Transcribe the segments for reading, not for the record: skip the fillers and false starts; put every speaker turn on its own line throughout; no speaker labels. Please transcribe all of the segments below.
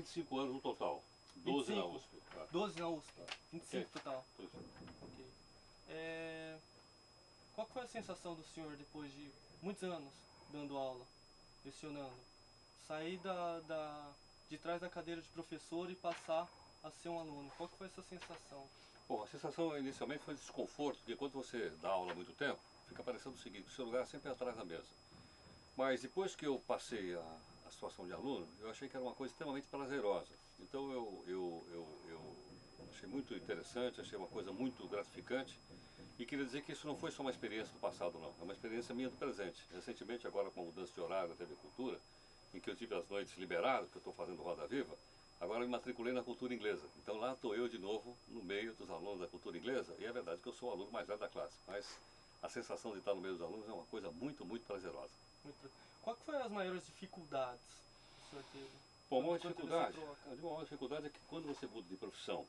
25 anos no total. 12 na
25?
USP.
12 na USP, 25
Ok.
total.
Pois é.
Ok. Qual que foi a sensação do senhor depois de muitos anos dando aula, lecionando? Sair de trás da cadeira de professor e passar a ser um aluno. Qual que foi essa sensação?
Bom, a sensação inicialmente foi de desconforto, porque quando você dá aula há muito tempo, fica parecendo o seguinte, o seu lugar sempre é atrás da mesa. Mas depois que eu passei a situação de aluno, eu achei que era uma coisa extremamente prazerosa. Então eu achei muito interessante, achei uma coisa muito gratificante. E queria dizer que isso não foi só uma experiência do passado, não. É uma experiência minha do presente. Recentemente, agora com a mudança de horário da TV Cultura, em que eu tive as noites liberadas, que eu estou fazendo Roda Viva, agora eu me matriculei na cultura inglesa. Então lá estou eu de novo, no meio dos alunos da cultura inglesa, e é verdade que eu sou o aluno mais velho da classe. Mas a sensação de estar no meio dos alunos é uma coisa muito, muito prazerosa.
Qual que foi as maiores dificuldades que o senhor teve?
Bom, uma
Quando teve essa
dificuldade,
troca?
eu digo uma dificuldade é que quando você muda de profissão,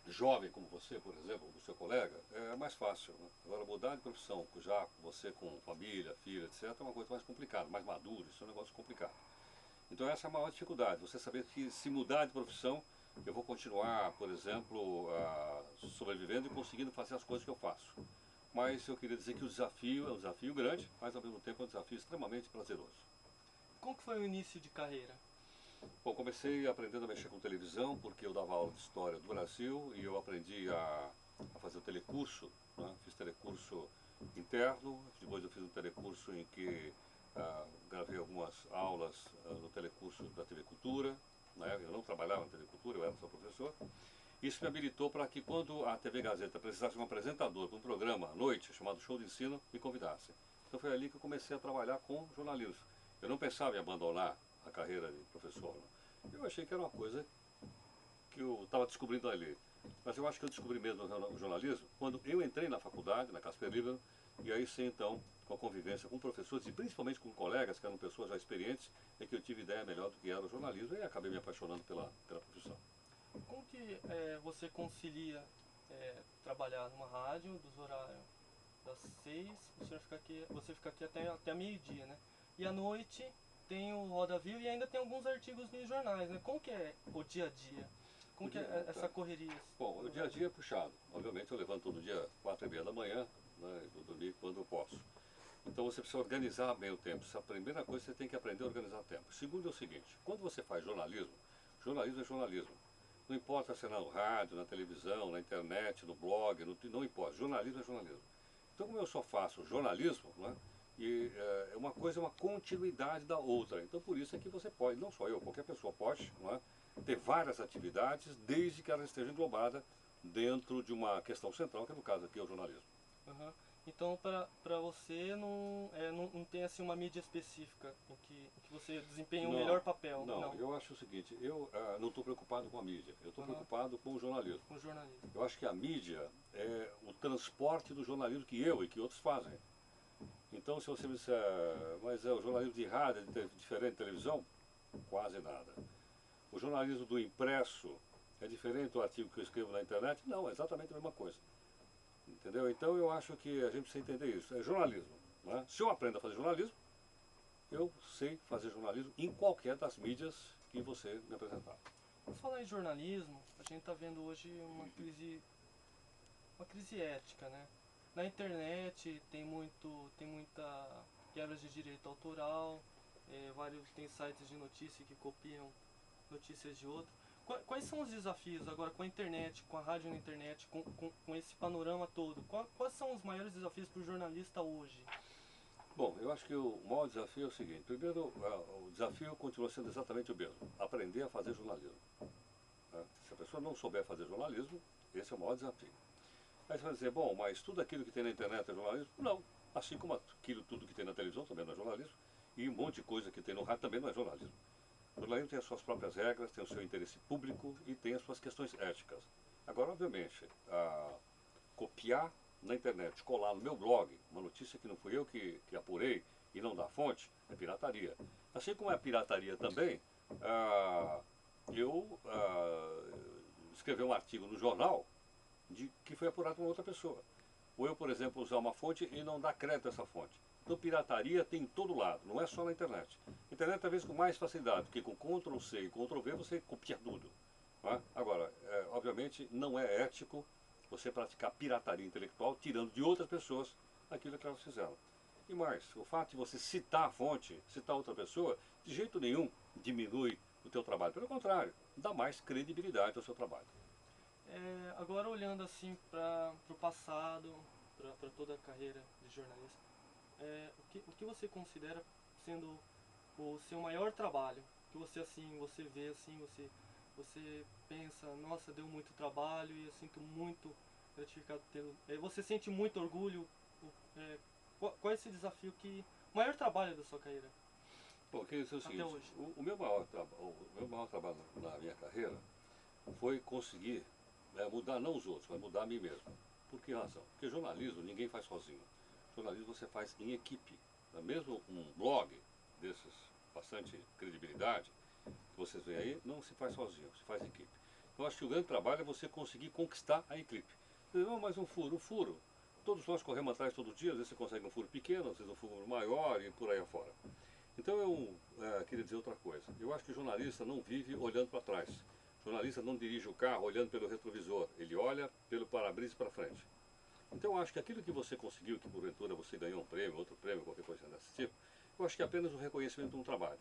jovem como você, por exemplo, do seu colega, é mais fácil. Né? Agora, mudar de profissão, já você com família, filha, etc., é uma coisa mais complicada, mais maduro, isso é um negócio complicado. Então essa é a maior dificuldade, você saber que se mudar de profissão, eu vou continuar, por exemplo, sobrevivendo e conseguindo fazer as coisas que eu faço. Mas eu queria dizer que o desafio é um desafio grande, mas ao mesmo tempo é um desafio extremamente prazeroso.
Como que foi o início de carreira?
Bom, comecei aprendendo a mexer com televisão, porque eu dava aula de história do Brasil e eu aprendi a fazer o telecurso, né? Fiz telecurso interno, depois eu fiz um telecurso em que gravei algumas aulas no telecurso da TV Cultura, né? Eu não trabalhava na TV Cultura, eu era só professor. Isso me habilitou para que quando a TV Gazeta precisasse de um apresentador para um programa à noite, chamado Show de Ensino, me convidasse. Então foi ali que eu comecei a trabalhar com jornalismo. Eu não pensava em abandonar a carreira de professor. Não. Eu achei que era uma coisa que eu estava descobrindo ali. Mas eu acho que eu descobri mesmo o jornalismo quando eu entrei na faculdade, na Casper Libero, e aí sim, então, com a convivência com professores e principalmente com colegas, que eram pessoas já experientes, é que eu tive ideia melhor do que era o jornalismo e acabei me apaixonando pela profissão.
Como que você concilia trabalhar numa rádio dos horários das 6, você fica aqui até meio-dia, né? E à noite tem o Roda Viva e ainda tem alguns artigos nos jornais, né? Como que é o dia a dia?
O
Como que
dia,
é essa
tá.
correria?
Bom, o dia a dia é puxado. Obviamente eu levanto todo dia 4h30 da manhã, né, e vou dormir quando eu posso. Então você precisa organizar bem o tempo. Essa é a primeira coisa que você tem que aprender a organizar o tempo. Segundo é o seguinte, quando você faz jornalismo, jornalismo é jornalismo. Não importa se é no rádio, na televisão, na internet, no blog, não importa. Jornalismo é jornalismo. Então como eu só faço jornalismo, né, e uma coisa é uma continuidade da outra. Então por isso é que você pode, não só eu, qualquer pessoa pode, não é, ter várias atividades desde que elas estejam englobadas dentro de uma questão central, que no caso aqui é o jornalismo.
Uhum. Então, para você não tem assim uma mídia específica em que você desempenha o melhor
Não,
papel,
não,
não,
eu acho o seguinte, eu não estou preocupado com a mídia, eu estou
uhum.
preocupado com o jornalismo.
Com jornalismo.
Eu acho que a mídia é o transporte do jornalismo que eu e que outros fazem. Então se você me disser, mas é o jornalismo de rádio é diferente de televisão? Quase nada. O jornalismo do impresso é diferente do artigo que eu escrevo na internet? Não, é exatamente a mesma coisa. Entendeu? Então eu acho que a gente precisa entender isso. É jornalismo. Né? Se eu aprendo a fazer jornalismo, eu sei fazer jornalismo em qualquer das mídias que você me apresentar.
Por falar em jornalismo, a gente está vendo hoje uma crise ética, né? Na internet tem muita quebra de direito autoral, tem sites de notícia que copiam notícias de outro. Quais são os desafios agora com a internet, com a rádio na internet, com esse panorama todo? Quais são os maiores desafios para o jornalista hoje?
Bom, eu acho que o maior desafio é o seguinte. Primeiro, o desafio continua sendo exatamente o mesmo. Aprender a fazer jornalismo. Né? Se a pessoa não souber fazer jornalismo, esse é o maior desafio. Aí você vai dizer, bom, mas tudo aquilo que tem na internet é jornalismo? Não. Assim como aquilo tudo que tem na televisão também não é jornalismo. E um monte de coisa que tem no rádio também não é jornalismo. O jornalismo tem as suas próprias regras, tem o seu interesse público e tem as suas questões éticas. Agora, obviamente, copiar na internet, colar no meu blog, uma notícia que não fui eu que apurei e não dá fonte, é pirataria. Assim como é pirataria também, eu escrever um artigo no jornal que foi apurado por uma outra pessoa. Ou eu, por exemplo, usar uma fonte e não dar crédito a essa fonte. Então pirataria tem em todo lado, não é só na internet. Internet talvez com mais facilidade, porque com Ctrl+C e Ctrl+V você copia tudo. Não é? Agora, obviamente não é ético você praticar pirataria intelectual tirando de outras pessoas aquilo que elas fizeram. E mais, o fato de você citar a fonte, citar outra pessoa, de jeito nenhum diminui o teu trabalho. Pelo contrário, dá mais credibilidade ao seu trabalho.
Agora olhando assim para o passado, para toda a carreira de jornalista, o que você considera sendo o seu maior trabalho? Que você assim, você vê assim, você pensa, nossa, deu muito trabalho e eu sinto muito gratificado tendo. Você sente muito orgulho? Qual é esse desafio o maior trabalho da sua carreira?
Bom, quer dizer o
Até
seguinte,
hoje.
o meu maior trabalho na minha carreira foi conseguir mudar não os outros, mas mudar a mim mesmo. Por que razão? Porque jornalismo ninguém faz sozinho. Jornalismo você faz em equipe. Mesmo um blog desses bastante credibilidade que vocês veem aí, não se faz sozinho, se faz em equipe. Eu acho que o grande trabalho é você conseguir conquistar a equipe. Não, mas um furo. Todos nós corremos atrás todo dia, às vezes você consegue um furo pequeno, às vezes um furo maior e por aí afora. Então eu queria dizer outra coisa. Eu acho que o jornalista não vive olhando para trás. O jornalista não dirige o carro olhando pelo retrovisor. Ele olha pelo para-brisa para frente. Então eu acho que aquilo que você conseguiu, que porventura você ganhou um prêmio, outro prêmio, qualquer coisa desse tipo, eu acho que é apenas um reconhecimento de um trabalho.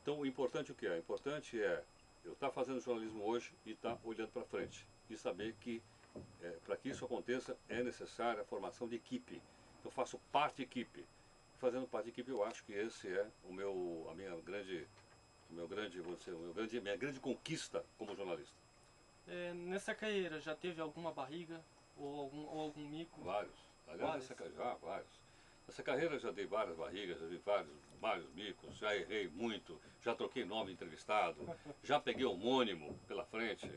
Então o importante o que é? O importante é eu estar fazendo jornalismo hoje e estar olhando para frente. E saber que para que isso aconteça é necessária a formação de equipe. Eu faço parte de equipe. Fazendo parte de equipe, eu acho que esse é minha grande conquista como jornalista.
Nessa carreira já teve alguma barriga ou algum mico?
Vários. Aliás, vários. Nessa carreira já dei várias barrigas, já vi vários micos, já errei muito, já troquei nome de entrevistado, já peguei homônimo pela frente.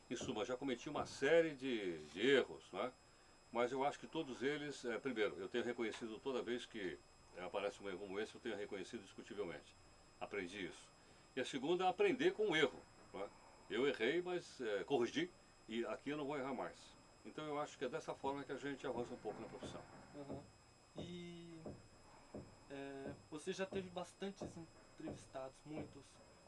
Em suma, já cometi uma série de erros, né? Mas eu acho que todos eles, primeiro, eu tenho reconhecido toda vez que aparece um erro como esse, eu tenho reconhecido discutivelmente. Aprendi isso. E a segunda é aprender com o erro. Né? Eu errei, mas corrigi e aqui eu não vou errar mais. Então eu acho que é dessa forma que a gente avança um pouco na profissão.
Uhum. E você já teve bastantes entrevistados, muitos.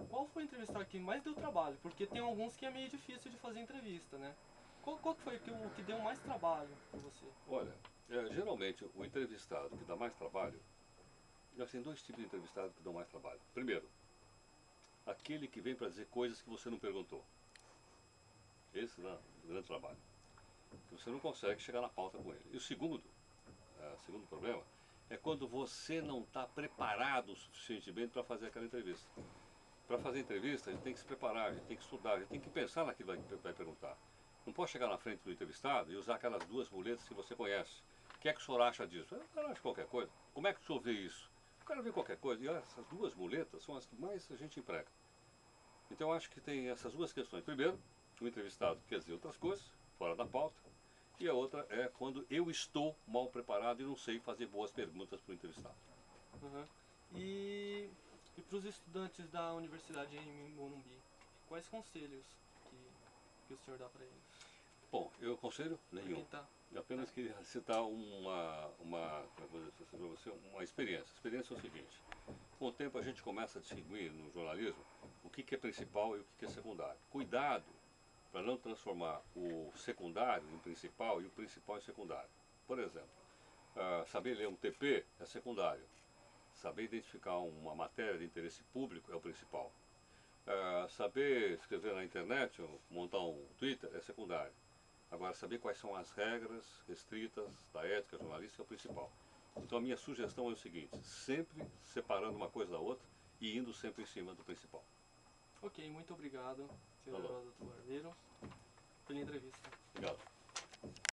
Qual foi o entrevistado que mais deu trabalho? Porque tem alguns que é meio difícil de fazer entrevista, né? Qual foi o que deu mais trabalho para você?
Olha, geralmente o entrevistado que dá mais trabalho, já tem dois tipos de entrevistado que dão mais trabalho. Primeiro, aquele que vem para dizer coisas que você não perguntou. Esse dá um grande trabalho. Que você não consegue chegar na pauta com ele. E o segundo problema, é quando você não está preparado o suficientemente para fazer aquela entrevista. Para fazer entrevista, a gente tem que se preparar, a gente tem que estudar, a gente tem que pensar naquilo que vai perguntar. Não pode chegar na frente do entrevistado e usar aquelas duas muletas que você conhece. O que é que o senhor acha disso? O cara acha qualquer coisa. Como é que o senhor vê isso? O cara vê qualquer coisa. E essas duas muletas são as que mais a gente emprega. Então eu acho que tem essas duas questões. Primeiro, o entrevistado quer dizer outras coisas, fora da pauta. E a outra é quando eu estou mal preparado e não sei fazer boas perguntas para o entrevistado.
Uhum. E para os estudantes da universidade em Morumbi, quais conselhos que o senhor dá para eles?
Bom, eu aconselho nenhum. Eu apenas queria citar uma experiência. A experiência é o seguinte: com o tempo a gente começa a distinguir no jornalismo o que é principal e o que é secundário. Cuidado para não transformar o secundário em principal e o principal em secundário. Por exemplo, saber ler um TP é secundário. Saber identificar uma matéria de interesse público é o principal. Saber escrever na internet ou montar um Twitter é secundário. Agora, saber quais são as regras restritas da ética jornalística é o principal. Então a minha sugestão é o seguinte: sempre separando uma coisa da outra e indo sempre em cima do principal.
Ok, muito obrigado, senhor Heródoto Barbeiro, pela entrevista.
Obrigado.